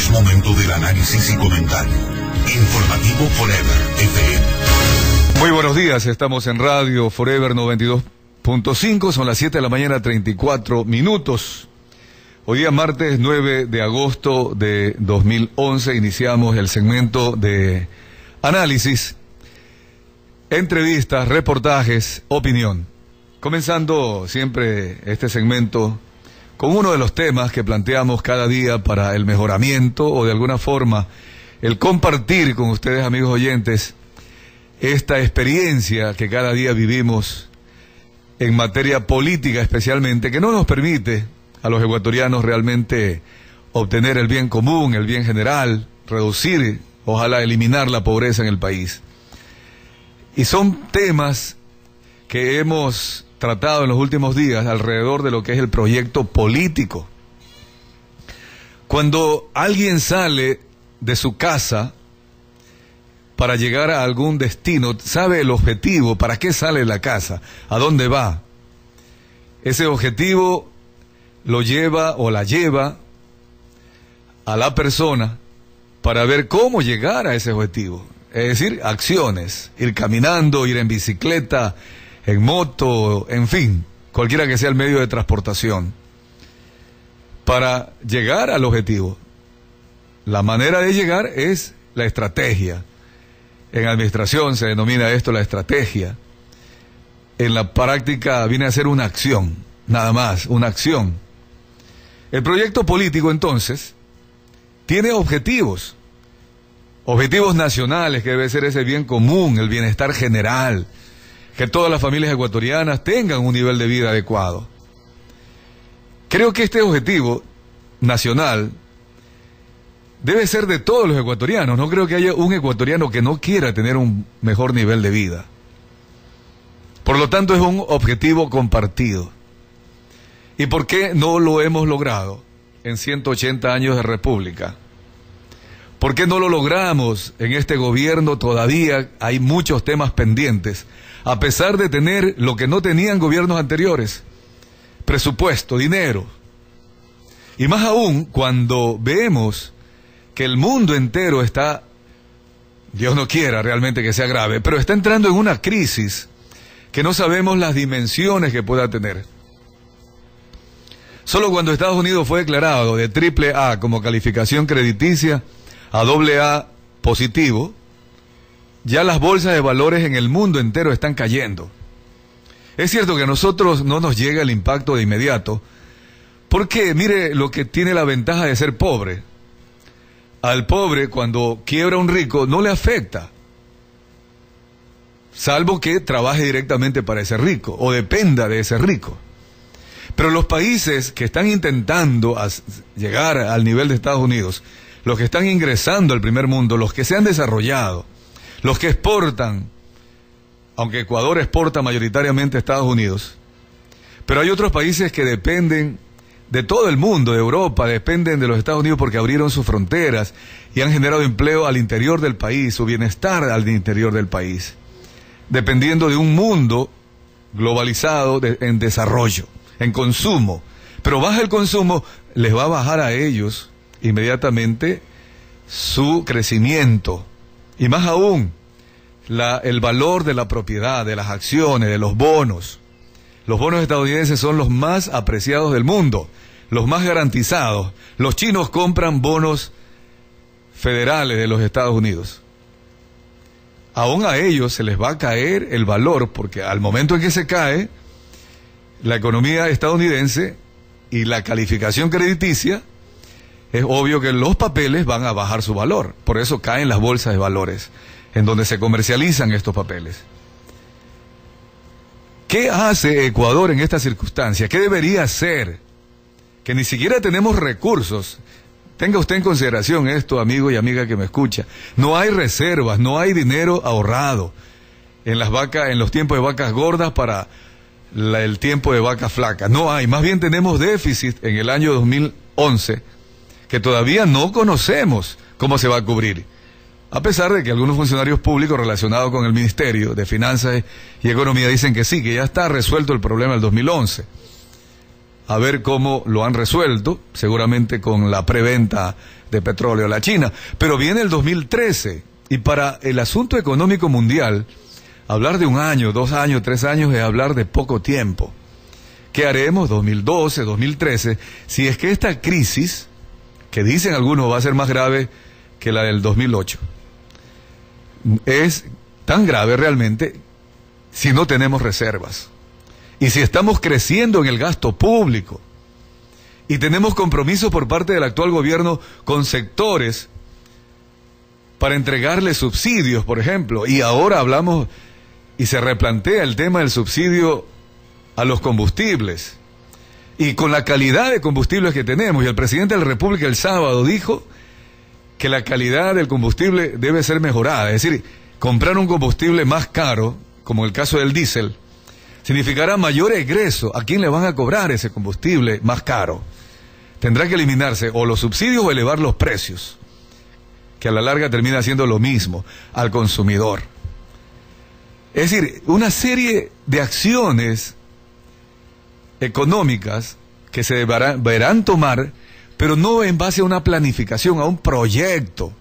Es momento del análisis y comentario. Informativo Forever FM. Muy buenos días, estamos en Radio Forever 92.5, son las 7 de la mañana, 34 minutos. Hoy día martes 9 de agosto de 2011 iniciamos el segmento de análisis, entrevistas, reportajes, opinión. Comenzando siempre este segmento con uno de los temas que planteamos cada día para el mejoramiento o de alguna forma el compartir con ustedes, amigos oyentes, esta experiencia que cada día vivimos en materia política especialmente, que no nos permite a los ecuatorianos realmente obtener el bien común, el bien general, reducir, ojalá eliminar la pobreza en el país. Y son temas que hemos tratado en los últimos días alrededor de lo que es el proyecto político. Cuando alguien sale de su casa para llegar a algún destino, sabe el objetivo, para qué sale de la casa, a dónde va. Ese objetivo lo lleva o la lleva a la persona para ver cómo llegar a ese objetivo. Es decir, acciones, ir caminando, ir en bicicleta, en moto, en fin, cualquiera que sea el medio de transportación, para llegar al objetivo. La manera de llegar es la estrategia. En administración se denomina esto la estrategia. En la práctica viene a ser una acción, nada más, una acción. El proyecto político, entonces, tiene objetivos. Objetivos nacionales, que debe ser ese bien común, el bienestar general, que todas las familias ecuatorianas tengan un nivel de vida adecuado. Creo que este objetivo nacional debe ser de todos los ecuatorianos. No creo que haya un ecuatoriano que no quiera tener un mejor nivel de vida. Por lo tanto, es un objetivo compartido. ¿Y por qué no lo hemos logrado en 180 años de república? ¿Por qué no lo logramos en este gobierno? Todavía hay muchos temas pendientes, a pesar de tener lo que no tenían gobiernos anteriores: presupuesto, dinero. Y más aún cuando vemos que el mundo entero está, Dios no quiera realmente que sea grave, pero está entrando en una crisis que no sabemos las dimensiones que pueda tener. Solo cuando Estados Unidos fue declarado de AAA como calificación crediticia a AA positivo, ya las bolsas de valores en el mundo entero están cayendo. Es cierto que a nosotros no nos llega el impacto de inmediato, porque mire lo que tiene la ventaja de ser pobre. Al pobre, cuando quiebra un rico, no le afecta, salvo que trabaje directamente para ese rico o dependa de ese rico. Pero los países que están intentando llegar al nivel de Estados Unidos, los que están ingresando al primer mundo, los que se han desarrollado, los que exportan, aunque Ecuador exporta mayoritariamente a Estados Unidos, pero hay otros países que dependen de todo el mundo, de Europa, dependen de los Estados Unidos porque abrieron sus fronteras y han generado empleo al interior del país, su bienestar al interior del país, dependiendo de un mundo globalizado en desarrollo, en consumo. Pero baja el consumo, les va a bajar a ellos inmediatamente su crecimiento. Y más aún, el valor de la propiedad, de las acciones, de los bonos. Los bonos estadounidenses son los más apreciados del mundo, los más garantizados. Los chinos compran bonos federales de los Estados Unidos. Aún a ellos se les va a caer el valor, porque al momento en que se cae la economía estadounidense y la calificación crediticia, es obvio que los papeles van a bajar su valor. Por eso caen las bolsas de valores, en donde se comercializan estos papeles. ¿Qué hace Ecuador en esta circunstancia? ¿Qué debería hacer? Que ni siquiera tenemos recursos. Tenga usted en consideración esto, amigo y amiga que me escucha. No hay reservas, no hay dinero ahorrado en los tiempos de vacas gordas para el tiempo de vacas flacas. No hay. Más bien tenemos déficit en el año 2011 que todavía no conocemos cómo se va a cubrir. A pesar de que algunos funcionarios públicos relacionados con el Ministerio de Finanzas y Economía dicen que sí, que ya está resuelto el problema del 2011. a ver cómo lo han resuelto, seguramente con la preventa de petróleo a la China. Pero viene el 2013 y para el asunto económico mundial, hablar de 1 año, 2 años, 3 años es hablar de poco tiempo. ¿Qué haremos 2012, 2013, si es que esta crisis, que dicen algunos va a ser más grave que la del 2008, es tan grave realmente si no tenemos reservas? Y si estamos creciendo en el gasto público y tenemos compromisos por parte del actual gobierno con sectores para entregarle subsidios, por ejemplo, y ahora hablamos y se replantea el tema del subsidio a los combustibles, y con la calidad de combustibles que tenemos, y el presidente de la República el sábado dijo que la calidad del combustible debe ser mejorada, es decir, comprar un combustible más caro, como el caso del diésel, significará mayor egreso. ¿A quién le van a cobrar ese combustible más caro? Tendrá que eliminarse o los subsidios o elevar los precios, que a la larga termina siendo lo mismo al consumidor. Es decir, una serie de acciones económicas que se deberán tomar, pero no en base a una planificación, a un proyecto,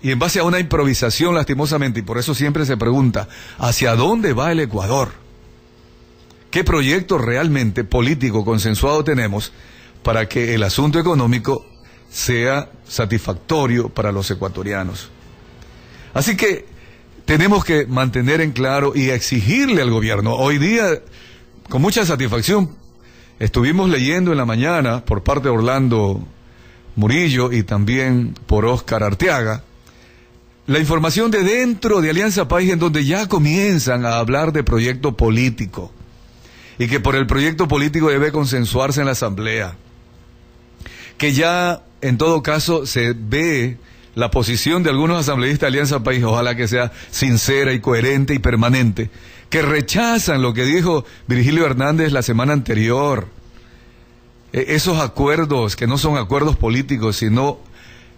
y en base a una improvisación, lastimosamente, y por eso siempre se pregunta, ¿hacia dónde va el Ecuador? ¿Qué proyecto realmente político consensuado tenemos para que el asunto económico sea satisfactorio para los ecuatorianos? Así que tenemos que mantener en claro y exigirle al gobierno. Hoy día, con mucha satisfacción, estuvimos leyendo en la mañana por parte de Orlando Murillo y también por Óscar Arteaga, la información de dentro de Alianza País, en donde ya comienzan a hablar de proyecto político y que por el proyecto político debe consensuarse en la Asamblea, que ya en todo caso se ve la posición de algunos asambleístas de Alianza País, ojalá que sea sincera y coherente y permanente, que rechazan lo que dijo Virgilio Hernández la semana anterior, esos acuerdos que no son acuerdos políticos, sino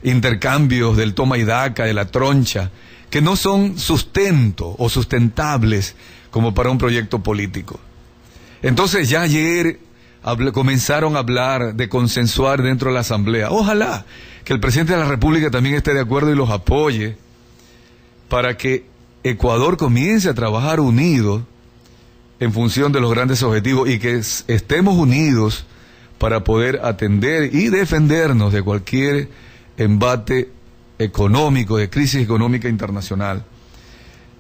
intercambios del toma y daca, de la troncha, que no son sustento o sustentables como para un proyecto político. Entonces ya ayer comenzaron a hablar de consensuar dentro de la Asamblea. Ojalá que el presidente de la República también esté de acuerdo y los apoye para que Ecuador comience a trabajar unido en función de los grandes objetivos y que estemos unidos para poder atender y defendernos de cualquier embate económico, de crisis económica internacional.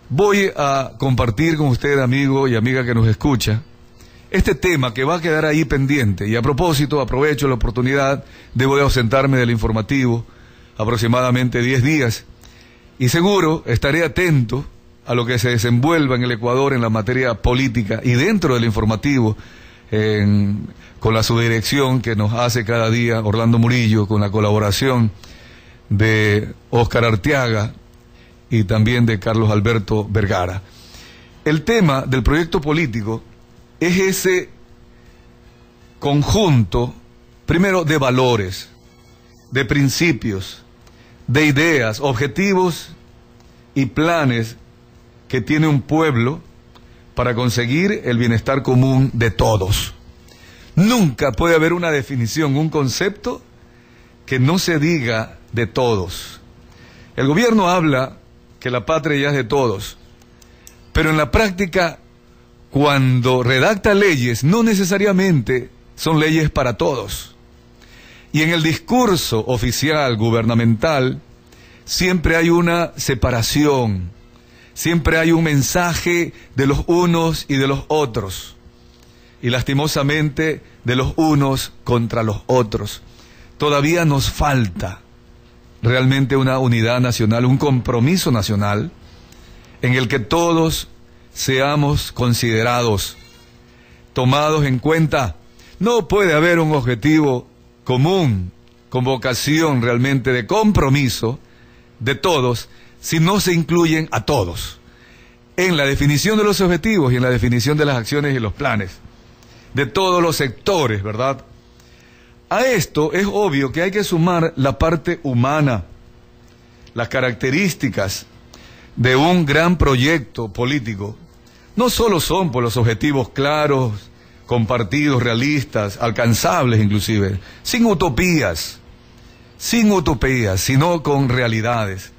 Voy a compartir con usted, amigo y amiga que nos escucha, este tema que va a quedar ahí pendiente. Y a propósito, aprovecho la oportunidad, debo de ausentarme del informativo aproximadamente 10 días, y seguro estaré atento a lo que se desenvuelva en el Ecuador en la materia política y dentro del informativo, con la subdirección que nos hace cada día Orlando Murillo, con la colaboración de Óscar Arteaga y también de Carlos Alberto Vergara. El tema del proyecto político es ese conjunto, primero, de valores, de principios, de ideas, objetivos y planes que tiene un pueblo para conseguir el bienestar común de todos. Nunca puede haber una definición, un concepto que no se diga de todos. El gobierno habla que la patria ya es de todos, pero en la práctica, cuando redacta leyes, no necesariamente son leyes para todos. Y en el discurso oficial, gubernamental, siempre hay una separación, siempre hay un mensaje de los unos y de los otros, y lastimosamente de los unos contra los otros. Todavía nos falta realmente una unidad nacional, un compromiso nacional, en el que todos seamos considerados, tomados en cuenta. No puede haber un objetivo común, con vocación realmente de compromiso de todos, si no se incluyen a todos en la definición de los objetivos y en la definición de las acciones y los planes de todos los sectores, ¿verdad? A esto es obvio que hay que sumar la parte humana, las características de un gran proyecto político. No solo son por los objetivos claros, compartidos, realistas, alcanzables inclusive, sin utopías, sino con realidades,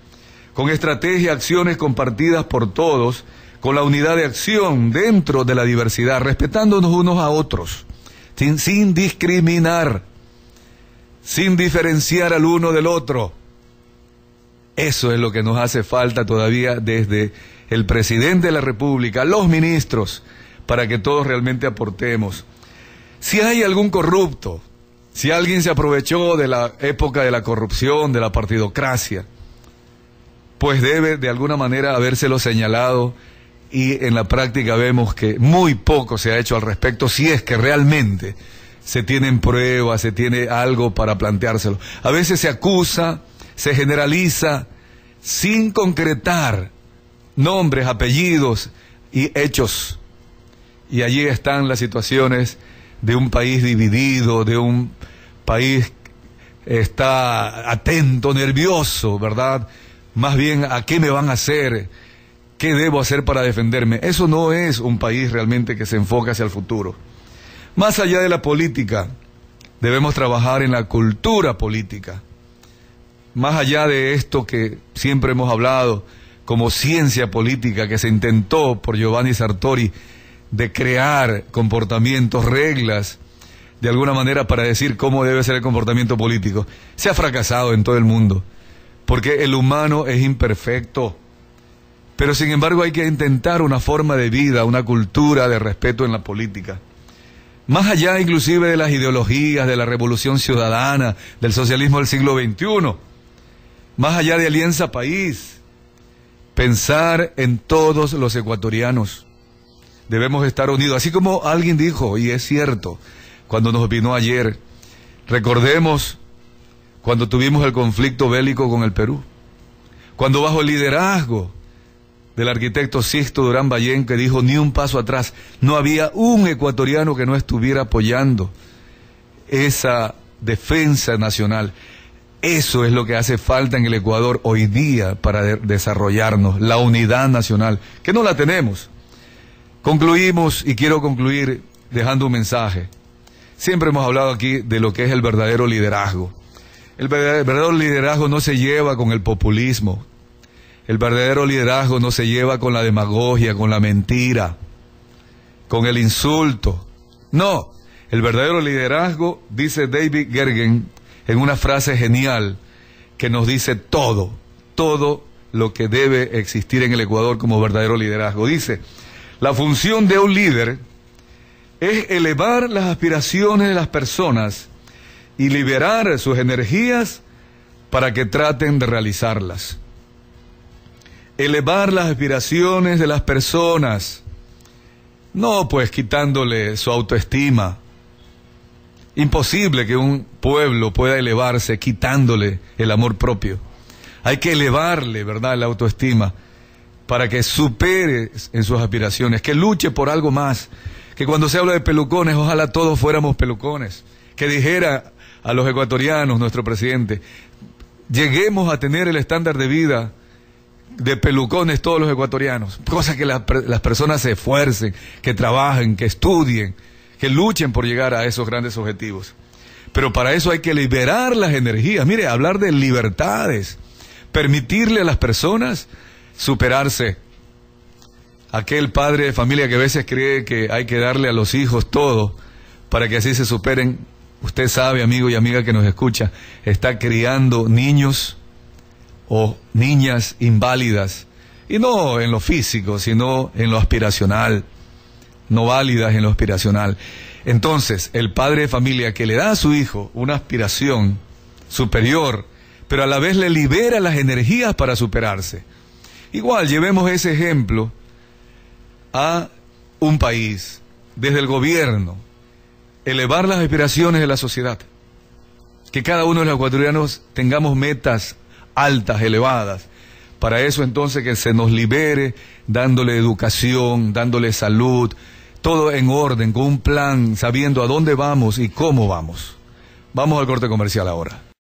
con estrategias, acciones compartidas por todos, con la unidad de acción dentro de la diversidad, respetándonos unos a otros, sin discriminar, sin diferenciar al uno del otro. Eso es lo que nos hace falta todavía desde el presidente de la República, los ministros, para que todos realmente aportemos. Si hay algún corrupto, si alguien se aprovechó de la época de la corrupción, de la partidocracia, pues debe de alguna manera habérselo señalado, y en la práctica vemos que muy poco se ha hecho al respecto, si es que realmente se tienen pruebas, se tiene algo para planteárselo. A veces se acusa, se generaliza, sin concretar nombres, apellidos y hechos. Y allí están las situaciones de un país dividido, de un país que está atento, nervioso, ¿verdad? Más bien, ¿a qué me van a hacer? ¿Qué debo hacer para defenderme? Eso no es un país realmente que se enfoca hacia el futuro. Más allá de la política, debemos trabajar en la cultura política. Más allá de esto que siempre hemos hablado como ciencia política que se intentó por Giovanni Sartori, de crear comportamientos, reglas, de alguna manera para decir cómo debe ser el comportamiento político, se ha fracasado en todo el mundo, porque el humano es imperfecto. Pero sin embargo hay que intentar una forma de vida, una cultura de respeto en la política. Más allá inclusive de las ideologías, de la revolución ciudadana, del socialismo del siglo XXI, más allá de Alianza País, pensar en todos los ecuatorianos. Debemos estar unidos, así como alguien dijo, y es cierto, cuando nos opinó ayer, recordemos cuando tuvimos el conflicto bélico con el Perú, cuando bajo el liderazgo del arquitecto Sixto Durán Ballén, que dijo ni un paso atrás, no había un ecuatoriano que no estuviera apoyando esa defensa nacional. Eso es lo que hace falta en el Ecuador hoy día para desarrollarnos, la unidad nacional, que no la tenemos. Concluimos, y quiero concluir dejando un mensaje. Siempre hemos hablado aquí de lo que es el verdadero liderazgo. El verdadero liderazgo no se lleva con el populismo. El verdadero liderazgo no se lleva con la demagogia, con la mentira, con el insulto. No, el verdadero liderazgo, dice David Gergen, en una frase genial, que nos dice todo lo que debe existir en el Ecuador como verdadero liderazgo. Dice, la función de un líder es elevar las aspiraciones de las personas y liberar sus energías para que traten de realizarlas. Elevar las aspiraciones de las personas, no pues quitándole su autoestima. Imposible que un pueblo pueda elevarse quitándole el amor propio. Hay que elevarle, ¿verdad?, la autoestima para que supere en sus aspiraciones, que luche por algo más, que cuando se habla de pelucones, ojalá todos fuéramos pelucones, que dijera a los ecuatorianos, nuestro presidente, lleguemos a tener el estándar de vida de pelucones todos los ecuatorianos, cosa que las personas se esfuercen, que trabajen, que estudien, que luchen por llegar a esos grandes objetivos. Pero para eso hay que liberar las energías. Mire, hablar de libertades, permitirle a las personas superarse. Aquel padre de familia que a veces cree que hay que darle a los hijos todo para que así se superen, usted sabe, amigo y amiga que nos escucha, está criando niños o niñas inválidas, y no en lo físico, sino en lo aspiracional, no válidas en lo aspiracional. Entonces, el padre de familia que le da a su hijo una aspiración superior, pero a la vez le libera las energías para superarse. Igual, llevemos ese ejemplo a un país, desde el gobierno, elevar las aspiraciones de la sociedad, que cada uno de los ecuatorianos tengamos metas altas, elevadas. Para eso entonces que se nos libere, dándole educación, dándole salud, todo en orden, con un plan, sabiendo a dónde vamos y cómo vamos. Vamos al corte comercial ahora.